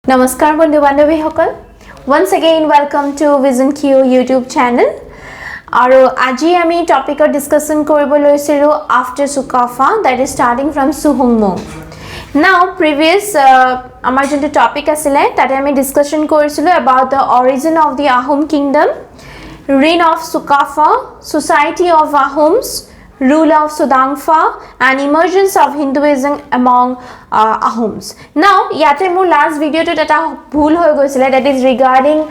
Namaskar bondhu bandhavi hokol. Once again welcome to Vision Q YouTube channel. Aro aji ami topic or discussion koribo loisilu after Sukafa, that is starting from Suhungmung. Now previous amar jonto topic asile tate ami discussion korisilu about the origin of the Ahom kingdom, reign of Sukafa, society of Ahoms, rule of Sudangfa, and emergence of Hinduism among Ahoms. Now, yate mo last video to tata bhul hoy goisile, that is regarding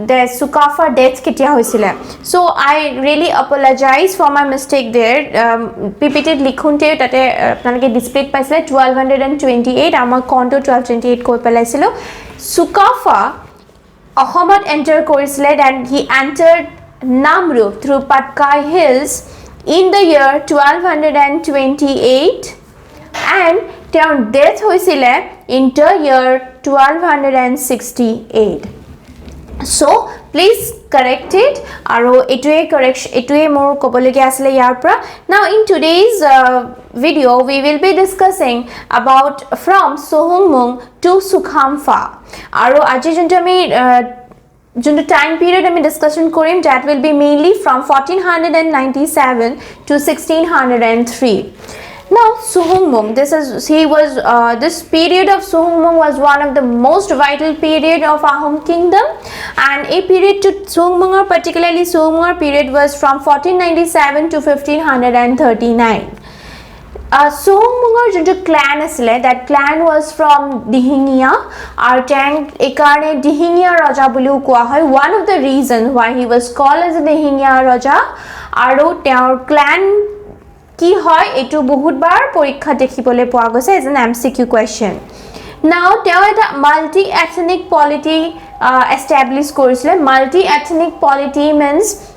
the Sukafa death ketia hoisile. So I really apologize for my mistake there. PPT likhunte tate apnalike display paisile 1228 amar konto 1228 koi pelaisilo. Sukafa Ahomot enter korisile and he entered Namrup through Patkai Hills in the year 1228 and their death hoisile in the year 1268. So please correct it. Aro etue correction etue more kobolege asile yar pra. Now in today's video we will be discussing about from Suhungmung to Sukhamfa. Aro aji jonto ami the time period I discussion korim, that will be mainly from 1497 to 1603. Now Suhungmung, this period of Suhungmung was one of the most vital period of Ahom kingdom, and a period to Suhungmung, particularly Suhungmung period, was from 1497 to 1539. Suhungmungar jonto clan asile, that clan was from Dihingia, our tank ekarne Dihingia Raja buliu koa hoy. One of the reasons why he was called as a Dihingia Raja, aro teor clan ki hoy etu bahut bar porikha dekhibole poa goise as an MCQ question. Now teor eta multi ethnic polity establish korisile. Multi ethnic polity means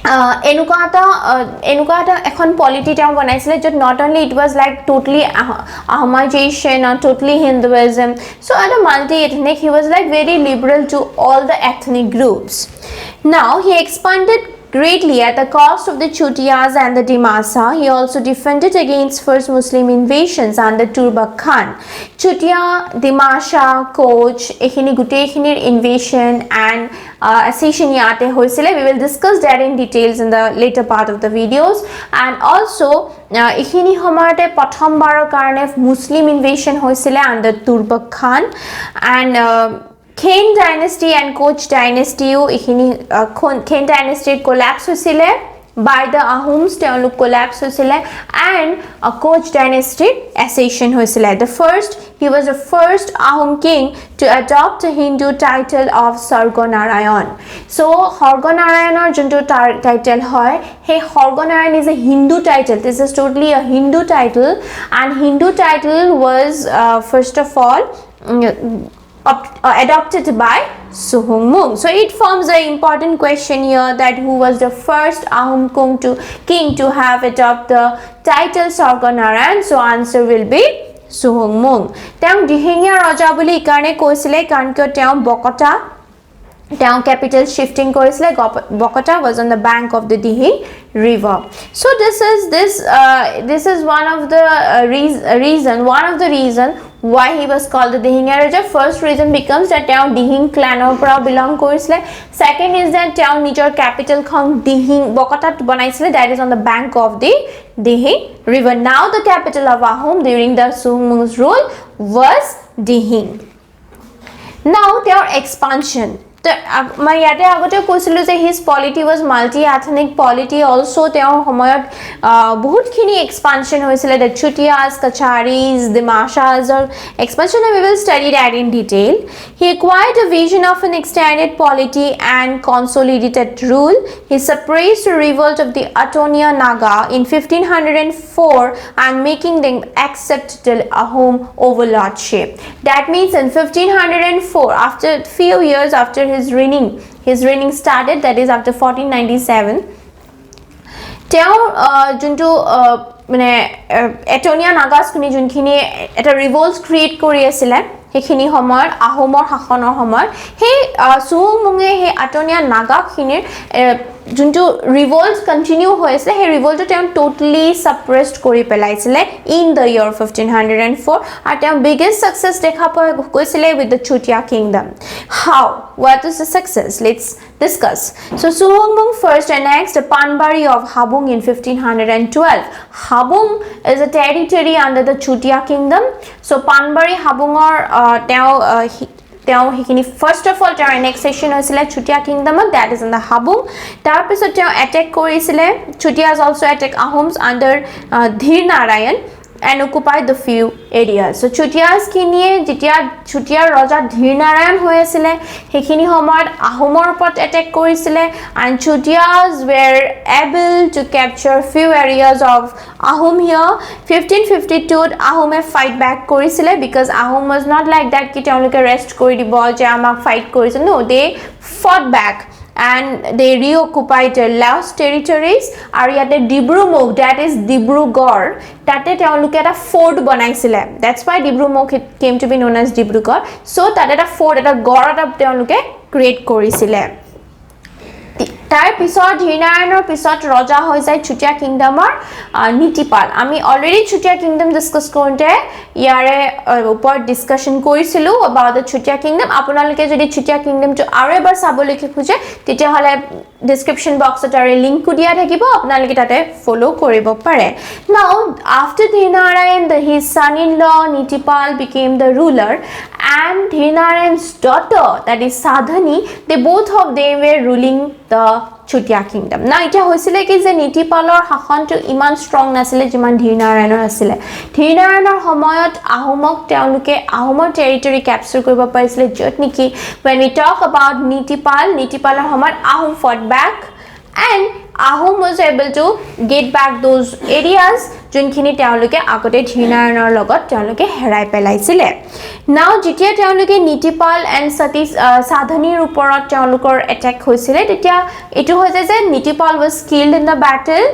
enuka eta ekhon polity town banaisile jot not only it was like totally Ahomization or totally Hinduism, so at a multi ethnic he was like very liberal to all the ethnic groups. Now he expanded greatly at the cost of the Chutias and the Dimasa. He also defended against first Muslim invasions under Turbak Khan. Chutia, Dimasha, Koch, ekhini gutei khinir invasion and accession yate hoisile. We will discuss that in details in the later part of the videos. And also ekhini homoyate prothom barar karone Muslim invasion hoisile under Turbak Khan, and Kane dynasty and Koch dynasty Kane dynasty collapse hoisile by the Ahoms, teoluk collapse hoisile, and a Koch dynasty accession hoisile. He was the first Ahom king to adopt a Hindu title of Sargonarayan. So Sargonarayanor jonto title hoy, hey Sargonarayan is a Hindu title. This is totally a Hindu title, and Hindu title was first of all adopted by Suhungmung. So it forms an important question here, that who was the first Ahom king to have adopt the title Sargonarayan. So answer will be Suhungmung. Teong Dihingia Raja boli ikarne koisile karon kyo teong Bokota town capital shifting korisile. Bokota was on the bank of the Dihing river. So this is one of the reason why he was called the Dihingia Raja. First reason becomes that town Dihing clan opra belong korisile. Second is that town nijor capital khon Dihing Bokota banaisile, that is on the bank of the Dihing river. Now the capital of Ahom during the Suhungmung's rule was Dihing. Now their expansion. মই ইয়াতে আগতে কৈছিলো যে his polity was multi ethnic polity. Also তেওঁৰ সময়ত বহুতখিনি expansion হৈছিলে, the Chutias, Kacharis, Dimashas or expansion, and we will study that in detail. He acquired a vision of an extended polity and consolidated rule. He suppressed the revolt of the Atonia Naga in 1504 and making them accept the Ahom overlordship. That means in 1504, after few years after his reigning started, that is after 1497, তেওঁ যোনটো মানে এটনিয়া নাগাস খুনি যোনখিনি এটা revolt create কৰি আছিল সেইখিনি সময়ত আহোমৰ শাসনৰ সময়ত সেই সুহংমুঙে সেই আটনিয়া নাগাখিনিৰ যোনটো ৰিভল্ট কন্টিনিউ হৈ আছে সেই ৰিভল্টটো তেওঁ টোটালি সাপ্ৰেছড কৰি পেলাইছিলে ইন দ্য ইয়াৰ 1504 আৰু তেওঁ বিগেষ্ট সাকসেছ দেখা পোৱা গৈছিলে with the Chutia kingdom how what is the success let's discuss so Suhumung first annexed Panbari of Habung in 1512 Habung is a territory under the Chutia kingdom so Panbari Habungor তেওঁ হিখিনি first of all তেওঁৰ annexation হৈছিলে Chutia কিংডমত that is in the Habung তাৰ পিছত তেওঁ attack কৰিছিলে Chutias also attack Ahoms under Dhir Narayan and occupied the few areas so Chutias kinie jetia Chutia raja Dhir Narayan hoy asile hekhini homayot Ahomor upor attack korisile and Chutias were able to capture few areas of Ahom here 1552 Ahome fight back korisile because Ahom was not like that ki teoloke rest kori dibo je amak fight korise no they fought back and they reoccupied lost territories আৰু ইয়াতে Dibrumukh that is Dibrugarh তাতে তেওঁলোকে এটা fort বনাইছিলে that's why Dibrumukh came to be known as Dibrugarh so তাতে এটা fort এটা গড় এটা তেওঁলোকে ক্ৰিয়েট কৰিছিলে তাৰ পিছত ধীৰনাৰায়ণৰ পিছত ৰজা হৈ যায় চুটিয়া কিংডমৰ নীতিপাল আমি অলৰেডি চুটিয়া কিংডম ডিসকাস কৰোঁতে ইয়াৰে ওপৰত ডিসকাশন কৰিছিলো about the চুটিয়া কিংডম আপোনালোকে যদি চুটিয়া কিংডমটো আৰু এবাৰ চাবলৈ খোজে তেতিয়া হলে description box তাৰে লিংক দিয়া থাকিব আপোনালোকে তাতে ফলো কৰিব পাৰে now after Dhirnarayan his son in law Nitipal became the ruler and Dhirnarayan's daughter that is Sadhani they both of them were ruling the Chutia kingdom now এটা হৈছিলে কি যে নীতিপালৰ শাসনটো ইমান ষ্ট্ৰং নাছিলে যিমান ধীৰনাৰায়ণৰ আছিল ধীৰনাৰায়ণৰ সময়ত আহোমক তেওঁলোকে আহোমৰ টেৰিটৰি ক্যাপচাৰ কৰিব পাৰিছিল যত নেকি when we talk about নীতিপালৰ সময়ত Ahom fought back and Ahom was able to get back those areas যোনখিনি তেওঁলোকে আগতে ধীৰনাৰায়ণৰ লগত তেওঁলোকে হেৰাই পেলাইছিলে now যেতিয়া তেওঁলোকে নীতিপাল and সাধনীৰ ওপৰত তেওঁলোকৰ এটাক হৈছিলে তেতিয়া এটো হৈ যায় যে Nitipal was killed in the battle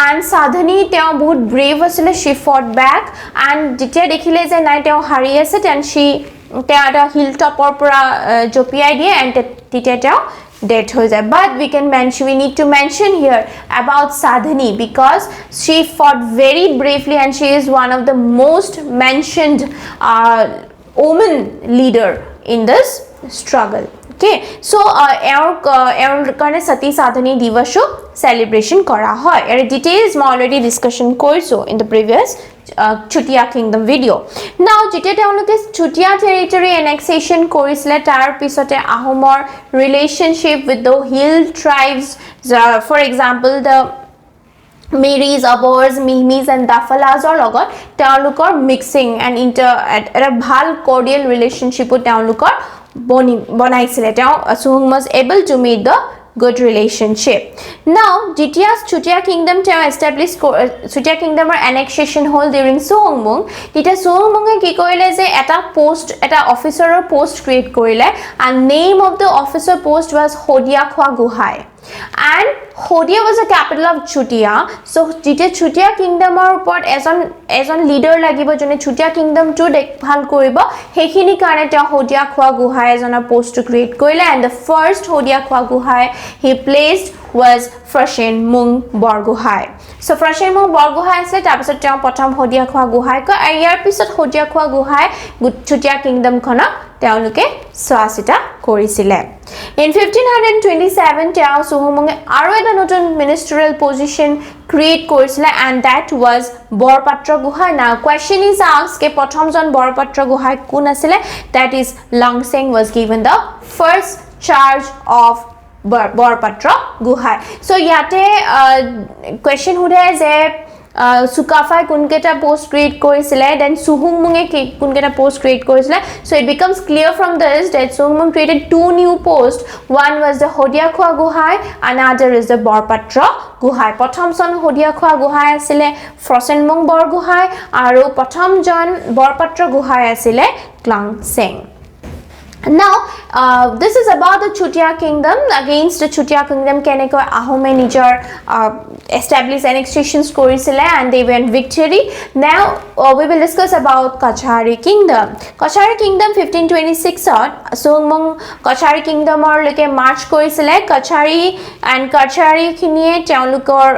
and Sadhani তেওঁ বহুত brave আছিল she fought back and যেতিয়া দেখিলে যে নাই তেওঁ হাৰি আছে and she তেওঁ এটা হিল টপৰ পৰা জপিয়াই দিয়ে and তেতিয়া তেওঁ death ho jay but we need to mention here about Sadhani because she fought very bravely and she is one of the most mentioned woman leader in this struggle okay so our karone Sati Sadhani Divasho celebration kora hoy er details ma already discussion koiso in the previous Chutia kingdom video now jetia teoloke Chutia territory annexation korisile tar pisote Ahomor relationship with the hill tribes for example the Meris, Abors, Mihmis and Dafalas or logot teolokor mixing and a bhal cordial relationship with teolokor bonaisile Suhumung was able to meet the good relationship now Chutia kingdom established Chutia kingdom or annexation hole during Suhumung tita Suhumung ki korile je eta post eta officer post create korile and name of the officer post was Hodia Khwa Guhai and Hodia was the capital of Chutia so jite Chutia kingdom or upor ejon leader lagibo jone Chutia kingdom to dekhbhal koribo hekhini karone ta Hodia Khwa Guhai ejona post to create korile and the first Hodia Khwa Guhai he placed was Frashen Mung Borguhai so Frashen Mung Borguhai ase tar pisot ta prothom Hodia Khwa Guhai ko ar yar pisot Hodia Khwa Guhai Chutia kingdom khona teoloke soasita korisile in 1527 ta Suhumung aro eta notun ministerial position create korisile and that was Borpatra Guhai now question is asked ke prothom jon Borpatra Guhai kun asile that is Langseng was given the first charge of Borpatra Guhai so yate question hude je Sukafai kunketa post create korisile then Suhumung kunketa post create korisile so it becomes clear from this that Suhumung created two new posts one was the Hodia Khwa Guhai another is the Borpatra Guhai prothom jon Hodia Khwa Guhai asile Frashen Mung Borguhai aru prothom jon Borpatra Guhai asile Langseng now this is about the Chutia kingdom against the Chutia kingdom keneko Ahome nijor established annexations korisile and they went victory. Now we will discuss about Kachari Kingdom. Kachari Kingdom 1526 ot Suhungmung Kachari Kingdom or like march korisile. Kachari and Kachari khinie teolukor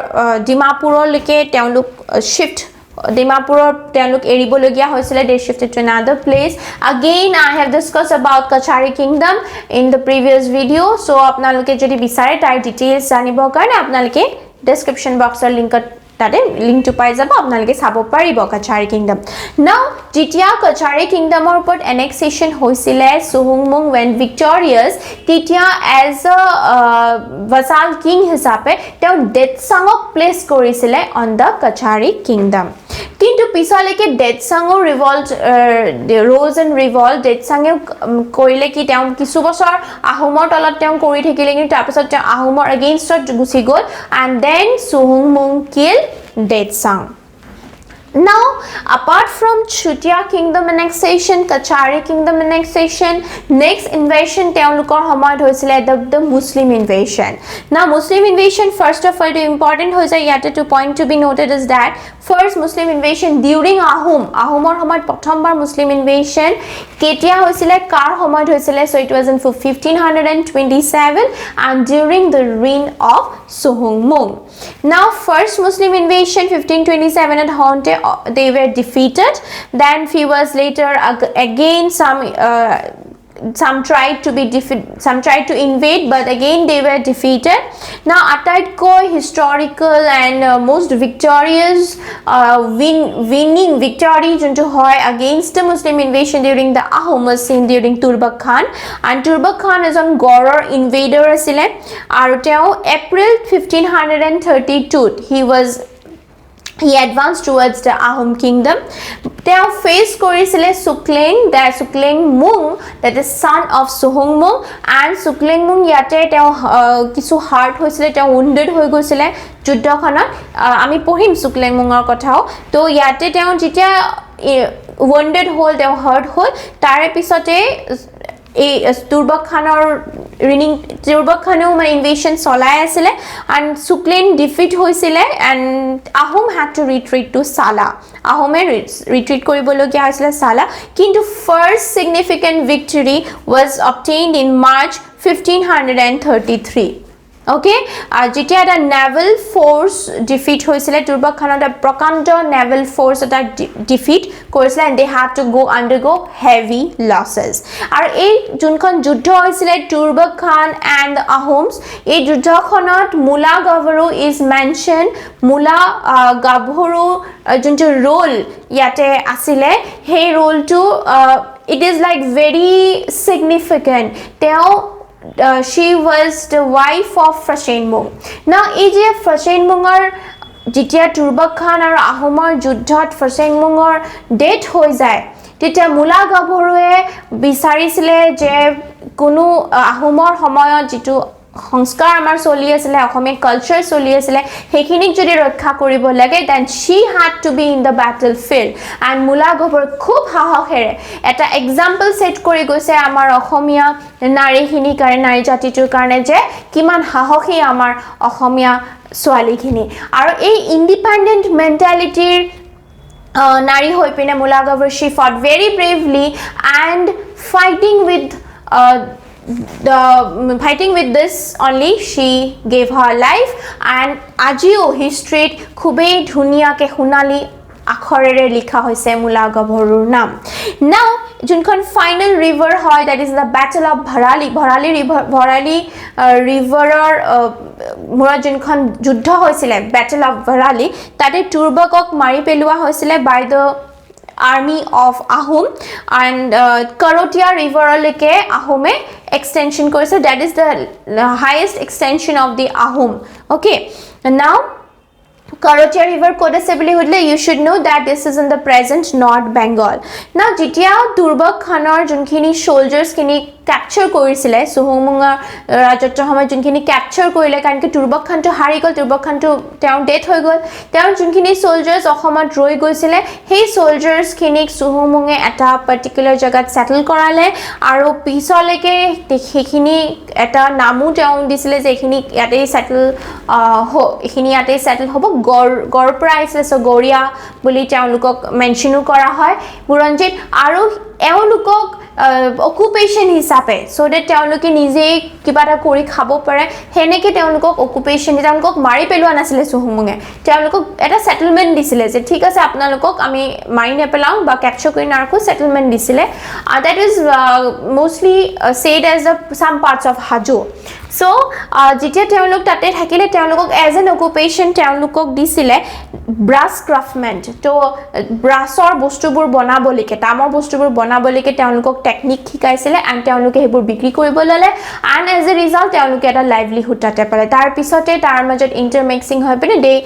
Dimapuror like teoluk shift Dimapuror teoluk eribologia hoisile. They shifted to another place. Again I have discussed about Kachari Kingdom in the previous video, so apnaloke jodi bisare tar details janibor karone apnaloke description box or link link to pai jabo apnaloke sabo paribo Kachari Kingdom. Now jitia Kachari Kingdom or upor annexation hoisile Suhungmung when victorious titia as a vassal king hisabe teo Detsangok place korisile on the Kachari Kingdom. কিন্তু পিছলৈকে ডেটসাঙৰ revolt rose and revolt ডেটসাঙে কৰিলে কি তেওঁ কিছু বছৰ আহোমৰ তলত তেওঁ কৰি থাকিলে কিন্তু তাৰপিছত তেওঁ আহোমৰ এগেইনষ্টত গুচি গ'ল and then Suhungmung kill Detsang. Now apart from Chutia Kingdom annexation, Kachari Kingdom annexation, next invasion teolukor homoyot hoisile the Muslim invasion. Now Muslim invasion first of all the important hoise yate to point to be noted is that first Muslim invasion during Ahomor homoyot prothom bar Muslim invasion ketia hoisile kar homoyot hoisile, so it was in 1527 and during the reign of Suhungmung. Now first Muslim invasion 1527 at Honte they were defeated, then few years later again some tried to be some tried to invade but again they were defeated. Now ataitko historical and most victorious winning victory junto hoy against the Muslim invasion during the Ahom was seen during Turbak Khan, and Turbak Khan is on Goror invader asile aru teo April 1532 he advanced towards the Ahom kingdom. Teo face korisile Suklengmung, that is son of Suhungmung, and Suklengmung yate teo kisu hurt hoisile, teo wounded hoi goisile juddho khonot ami pohim Suklengmungor kothao. To yate teo jitia wounded hol teo hurt hol tare pisote এই Turbak Khanor reigning Turbak Khanu মানে invasion চলাই আছিলে and Suklen defeat হৈছিলে and Ahom had to retreat to Sala. Ahome retreat কৰিবলগীয়া হৈছিলে Sala, কিন্তু first significant victory was obtained in March 1533. Okay, যেতিয়া এটা naval force defeat হৈছিলে Turbak Khanor এটা প্ৰকাণ্ড naval force এটা defeat কৰিছিলে and they had to undergo heavy losses. আৰু এই যোনখন যুদ্ধ হৈছিলে Turbak Khan and the Ahoms, এই যুদ্ধখনত Mula Gavaru is mentioned. Mula Gavaru যোনটো role ইয়াতে আছিলে সেই roleটো it is like very significant. তেওঁ she was the wife of Frashenmung. Now এই যে Frashenmungৰ যেতিয়া Turbak Khan আৰু আহোমৰ যুদ্ধত Frashenmungৰ ডেথ হৈ যায় তেতিয়া Mula Gavaruৱে বিচাৰিছিলে যে কোনো আহোমৰ সময়ত যেটো সংস্কাৰ আমাৰ চলি আছিল অসমীয়া কালচাৰ চলি আছিল হেখিনিক যদি ৰক্ষা কৰিব লাগে then she had to be in the battlefield and Mula Gavaru খুব সাহসেৰে এটা এক্সাম্পল সেট কৰি গৈছে আমাৰ অসমীয়া নাৰীখিনি কাৰণে নাৰী জাতিটোৰ কাৰণে যে কিমান সাহসী আমাৰ অসমীয়া ছোৱালীখিনি আৰু এই ইন্ডিপেন্ডেন্ট মেন্টালিটিৰ নাৰী হৈ পিনে Mula Gavaru she fought very bravely and fighting with this only she gave her life and আজিও হিষ্ট্ৰীত খুবেই ধুনীয়াকে সোণালী আখৰেৰে লিখা হৈছে Mula Gavaruৰ নাম. Now যোনখন ফাইনাল ৰিভাৰ হয় that is the battle of Bharali ৰিভাৰৰ মুৰা যোনখন যুদ্ধ হৈছিল battle of Bharali তাতে Turbakok মাৰি পেলোৱা হৈছিল by the army of Ahom and Karotia river leke Ahome extension korise, that is the highest extension of the Ahom. Okay, and now Karotia river kodasebili hudle you should know that this is in the present North Bengal. Now jitia Turbak Khanor junkhini soldiers kini ক্যাপচাৰ কৰিছিলে সুহুংমুঙৰ ৰাজত্বৰ সময়ত যোনখিনি ক্যাপচাৰ কৰিলে কাৰণ কি তুৰ্বক খানটো হাৰি গ'ল তুৰ্বক খানটো তেওঁৰ ডেথ হৈ গ'ল তেওঁৰ যোনখিনি সোলজাৰ্ছ অসমত ৰৈ গৈছিলে সেই সোলজাৰ্ছ খিনিক সুহুংমুঙে এটা পাৰ্টিকুলাৰ জাগাত সেটেল কৰালে আৰু পিছলৈকে সেইখিনি এটা নামও তেওঁ দিছিলে যে এইখিনি ইয়াতে সেটেল এইখিনি ইয়াতে সেটেল হ'ব গড় পৰা আহিছিলে সো গড়িয়া বুলি তেওঁলোকক মেনশনো কৰা হয় বুৰঞ্জীত আৰু এওঁলোকক অকুপেশন হিচাপে সো দ্যাট তেওঁলোকে নিজে কিবা এটা কৰি খাব পাৰে হেনেকে তেওঁলোকক অকুপেশন তেওঁলোকক মাৰি পেলোৱা নাছিলে সুহুংমুঙে তেওঁলোকক এটা সেটেলমেন্ট দিছিলে যে ঠিক আছে আপোনালোকক আমি মাৰি নেপেলাও বা ক্যাপচাৰ কৰি নাৰাখো সেটেলমেন্ট দিছিলে that is mostly said as some parts of Hajo so যেতিয়া তেওঁলোক তাতে থাকিলে তেওঁলোকক as an occupation তেওঁলোকক দিছিলে brass craftment তো ব্ৰাছৰ বস্তুবোৰ বনাবলৈকে তামৰ বস্তুবোৰ বনাবলৈকে তেওঁলোকক টেকনিক শিকাইছিলে and তেওঁলোকে হেবোৰ বিক্ৰী কৰিব ললে and as a result তেওঁলোকে এটা লাইভলিহুড তাতে পালে তাৰ পিছতে তাৰ মাজত ইন্টাৰমিক্সিং হৈ পিনে they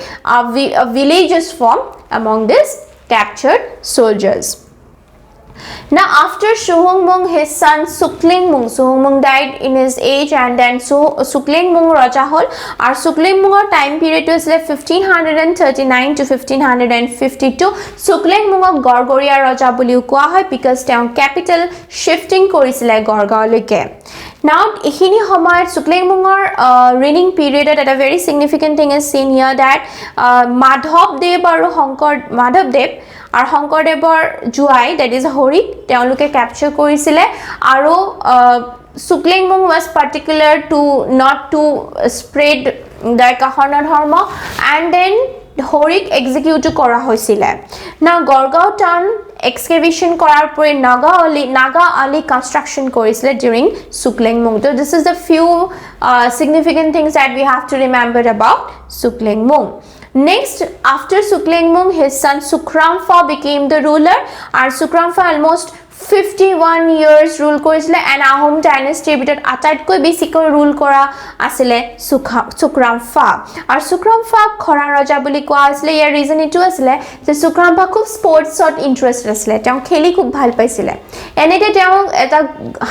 villages form among this captured soldiers. Now after Suhungmung his son Suklingmung died in his age and then Suklingmung raja hol ar Suklingmungor time period was 1539 to 1552 Suklingmungok Gorgoria raja buliu koa hoy because town capital shifting korisile Gorgaon loike Now ekhini homayot Suklingmungor reigning period at a very significant thing is seen here that Madhavdev aru Madhavdev আর শংকৰদেৱৰ জুৱাই that is হৰিক তেওঁলোকে ক্যাপচাৰ কৰিছিলে আৰু Suklingmung was particular to not to spread the Kahana dharma and then হৰিক execute কৰা হৈছিল না Gargaon town excavation কৰাৰ পৰে নাগা আলি কনস্ট্ৰাকশন কৰিছিলে during Suklingmung so this is the few significant things that we have to remember about Suklingmung Next, after Suklingmung, his son Sukramfa became the ruler and Sukramfa almost 51 years rule korisile and Ahom dynasty bitot atatkoi besikoi rule kora asile Sukramfa ar Sukramfa khora raja boli koa asile yer reason itu asile je Sukramfa khub sports ot interest asile teu kheli khub bhal paisile enete teu eta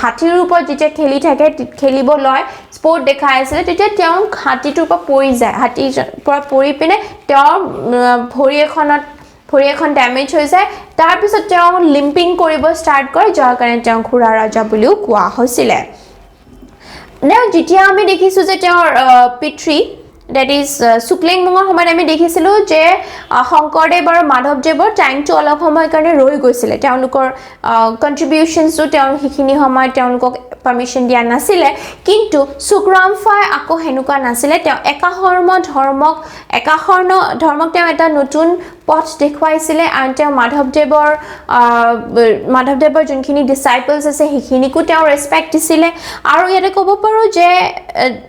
hathir upor jete kheli thake khelibo loy sport dekhai asile tete teu hati tur pa pori jay hati pora pori pine teu ভৰি এখন damage হৈ যায় তাৰ পিছত তেওঁ লিম্পিং কৰিব start কৰে যাৰ কাৰণে তেওঁ খুৰা ৰাজা বুলিও কোৱা হৈছিল না যেতিয়া আমি দেখিছো যে তেওঁৰ পিতৃ that is Suklingmungৰ সময়ত আমি দেখিছিলো যে শংকৰদেৱ আৰু মাধৱদেৱৰ টাইমটো অলপ সময় কাৰণে ৰৈ গৈছিল তেওঁলোকৰ কন্ট্ৰিবিউশনছও তেওঁ হিখিনি সময় তেওঁলোকক পাৰমিশন দিয়া নাছিলে কিন্তু সুকৰামফাই আকো হেনুকা নাছিলে তেওঁ একাহৰ্ম ধৰ্মক তেওঁ এটা নতুন পথ দেখুৱাইছিলে আৰু তেওঁ মাধৱদেৱৰ যোনখিনি ডিসাইপলছ আছে হিখিনিকো তেওঁ ৰেসপেক্ট দিছিলে আৰু ইয়াতে ক'ব পাৰো যে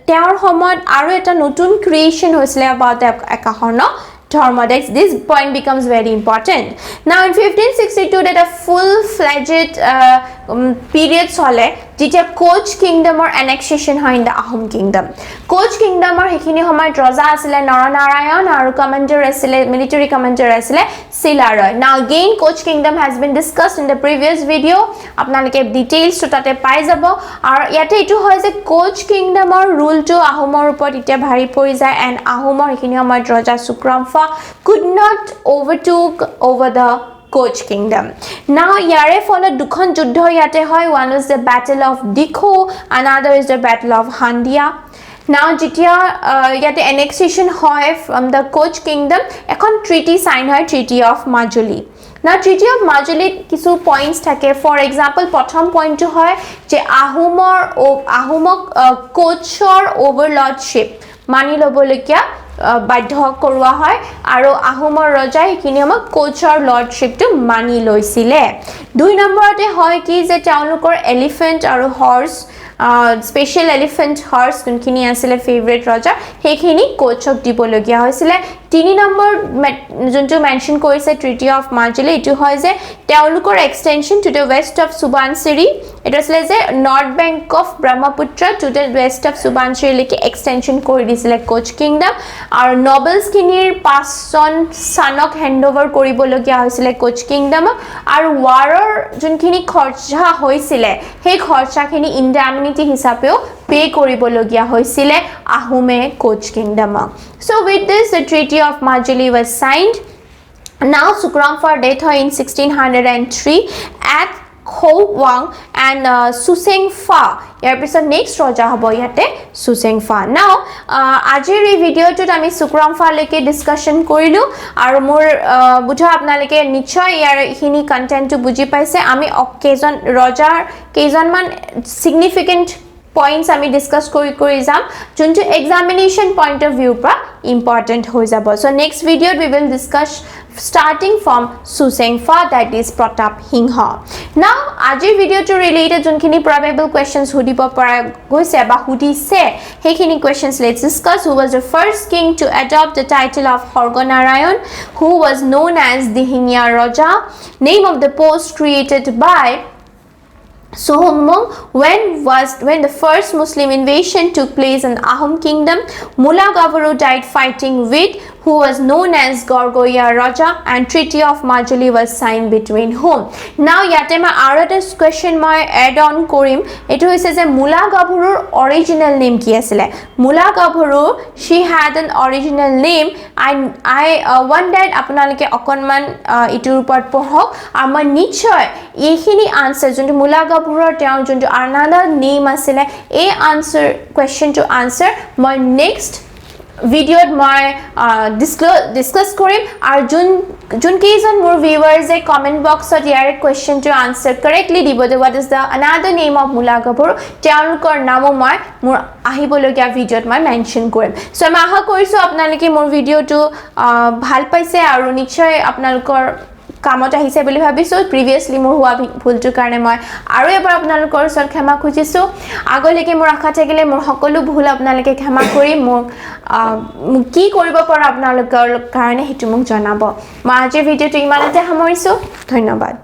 তেওঁৰ সময়ত আৰু এটা নতুন creation হৈছিলে about একাহৰ্ণ Dharma. This point becomes very important. Now in 1562 that a full-fledged period sole যেতিয়া কোচ কিংডমৰ annexation হয় in the Ahom kingdom. Koch কিংডমৰ হেখিনি সময়ত ৰজা আছিল নৰনাৰায়ণ আৰু কমান্ডাৰ আছিল military commander আছিল শিলাৰয়. Now again Koch kingdom has been discussed in the previous video. আপোনালোকে details তাতে পাই যাব আৰু ইয়াতে এটো হয় যে কোচ কিংডমৰ rule to আহোমৰ ওপৰত এতিয়া ভাৰি পৰি যায় and আহোমৰ হেখিনি সময়ত ৰজা সুকৰামফা could not overtook over the Koch kingdom. Now yare followed dukhon juddho yate hoy one is the battle of Dikho another is the battle of Handia. Now jitia yate annexation hoy from the Koch kingdom ekhon treaty sign hoy treaty of Majuli. Now treaty of Majuli kisu points thake for example prothom point to hoy je ahomok Kochor overlordship mani lobolokia বাধ্য কৰোৱা হয় আৰু আহোমৰ ৰজা হিখিনি আমাক কোচৰ লৰ্ডশিপটো মানি লৈছিলে দুই নম্বৰতে হয় কি যে তেওঁলোকৰ এলিফেন্ট আৰু হৰ্স স্পেশাল এলিফেন্ট হৰ্স কোনখিনি আছিল ফেভাৰিট ৰজা হেখিনি কোচক দিবলগীয়া হৈছিল তিনি নম্বৰ যোনটো মেনশন কৰিছে ট্ৰিটি অফ মাজুলী ইটো হয় যে তেওঁলোকৰ extension to the west of Subansiri এটা আছিলে যে north bank of Brahmaputra to the west of সুবানশিৰিলৈকে এক্সটেনশ্যন কৰি দিছিলে কোচ কিংডম আৰু নবেলছখিনিৰ 5জন সানক হেণ্ডঅভাৰ কৰিবলগীয়া হৈছিলে কোচ কিংডমক আৰু ৱাৰৰ যোনখিনি খৰচা হৈছিলে সেই খৰচাখিনি ইনডেমনিটি হিচাপেও পে কৰিবলগীয়া হৈছিলে আহোমে Koch কিংডমক so with this the treaty of Majuli was signed now Sukrangphaৰ death হয় in 1603 at Khowang and Susengfa ইয়াৰ পিছত নেক্সট ৰজা হ'ব ইয়াতে সুসেংফা নাও আজিৰ এই ভিডিওটোত আমি সুক্ৰাংফালৈকে ডিসকাশন কৰিলো আৰু মোৰ বুঝা আপোনালোকে নিশ্চয় ইয়াৰ খিনি কন্টেন্টটো বুজি পাইছে আমি অকেজন ৰজাৰ কেইজনমান সিগনিফিকেন্ট points আমি ডিসকাস কৰি যাম যোনটো এক্সামিনেশন পইণ্ট অফ ভিউ পৰা ইম্পৰ্টেন্ট হৈ যাব so next video we will discuss starting from Susengfa that is Pratap Singha now আজিৰ ভিডিওটো ৰিলেটেড যোনখিনি probable questions hudibo para goise ba hudise hekhini questions let's discuss who was the first king to adopt the title of Horgonarayan who was known as Dihingya Raja name of the post created by Sohummung when the first Muslim invasion took place in Ahom kingdom Mula Gavaru died fighting with who was known as Gorgoya Raja and Treaty of Majuli was signed between whom now yate ma arata question my add on korim etu hoise je Mula Gavarur original name ki asile Mula Gavaru she had an original name and I wondered apnaloke okonman itur upor pohok amar nichoy ekhini answer jonto Mula Gavarur teon jonto another name asile a answer question to answer my next ভিডিওত মই discuss কৰিম আৰু যোন কেইজন মোৰ ভিউৱাৰ্স এ comment বক্সত ইয়াৰ কোৱেশ্চনটো answer correctly দিব যে what is the another name of Mula Gavaru তেওঁলোকৰ নামও মই মোৰ আহিবলগীয়া ভিডিওত মই মেনশন কৰিম সো মই আশা কৰিছো আপোনালোকে মোৰ ভিডিওটো ভাল পাইছে আৰু নিশ্চয় আপোনালোকৰ কামত আহিছে বুলি ভাবিছো প্ৰিভিয়াসলি মোৰ হোৱা ভুলটোৰ কাৰণে মই আৰু এবাৰ আপোনালোকৰ ওচৰত ক্ষমা খুজিছো আগলৈকে মোৰ আশা থাকিলে মোৰ সকলো ভুল আপোনালোকে ক্ষমা কৰি মোক কি কৰিব পৰা আপোনালোকৰ কাৰণে হেতু মোক জনাব মই আজিৰ ভিডিওটো ইমানতে সামৰিছো ধন্যবাদ